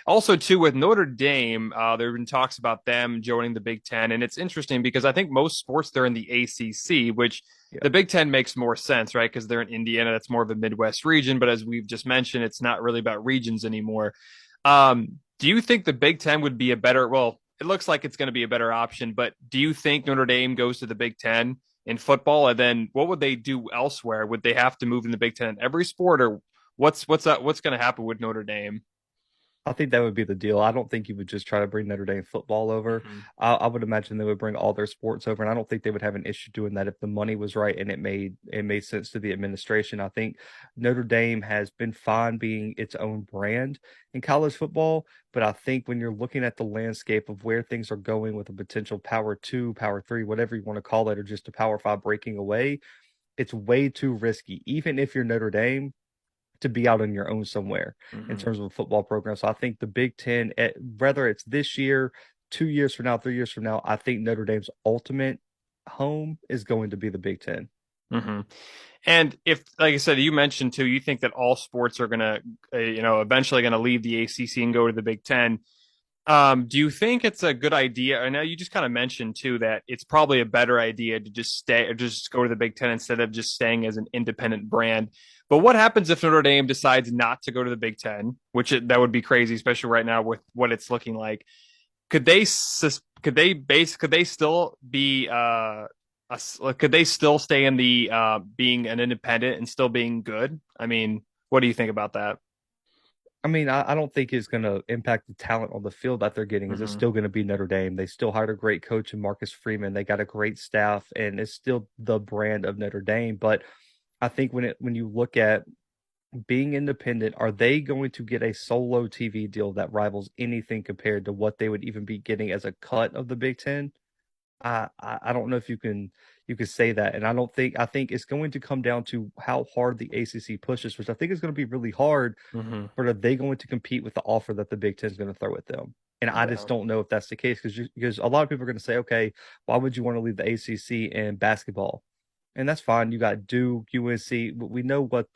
Also, too, with Notre Dame, there have been talks about them joining the Big Ten, and it's interesting because I think most sports they're in the ACC, which Yeah. the Big Ten makes more sense, right? Because they're in Indiana, that's more of a Midwest region. But as we've just mentioned, it's not really about regions anymore. Do you think the Big Ten would be a better? Well, it looks like it's going to be a better option, but do you think Notre Dame goes to the Big Ten in football, and then what would they do elsewhere? Would they have to move in the Big Ten in every sport, or what's going to happen with Notre Dame? I think that would be the deal. I don't think you would just try to bring Notre Dame football over. Mhm. I would imagine they would bring all their sports over, and I don't think they would have an issue doing that if the money was right and it made sense to the administration. I think Notre Dame has been fine being its own brand in college football, but I think when you're looking at the landscape of where things are going with a potential Power Two, Power Three, whatever you want to call it, or just a Power Five breaking away, it's way too risky. Even if you're Notre Dame to be out on your own somewhere in Mhm. terms of a football program. So I think the Big Ten, whether it's this year, 2 years from now, 3 years from now, I think Notre Dame's ultimate home is going to be the Big Ten. Mhm. And if, like I said, you mentioned too, you think that all sports are gonna, eventually gonna leave the ACC and go to the Big Ten. Do you think it's a good idea? I know you just kind of mentioned too that it's probably a better idea to just stay or just go to the Big Ten instead of just staying as an independent brand. But what happens if Notre Dame decides not to go to the Big Ten, that would be crazy, especially right now with what it's looking like? Could they still be could they still stay in the being an independent and still being good? I mean, what do you think about that? I mean, I don't think it's going to impact the talent on the field that they're getting. Is it's Hmm. still going to be Notre Dame? They still hired a great coach in Marcus Freeman. They got a great staff, and it's still the brand of Notre Dame. But I think when you look at being independent, are they going to get a solo TV deal that rivals anything compared to what they would even be getting as a cut of the Big Ten? I don't know if you can say that, and I think it's going to come down to how hard the ACC pushes, which I think is going to be really hard. Hmm. But are they going to compete with the offer that the Big Ten is going to throw at them? And I just Yeah. don't know if that's the case because a lot of people are going to say, okay, why would you want to leave the ACC in basketball? And that's fine. You got Duke, UNC. We know what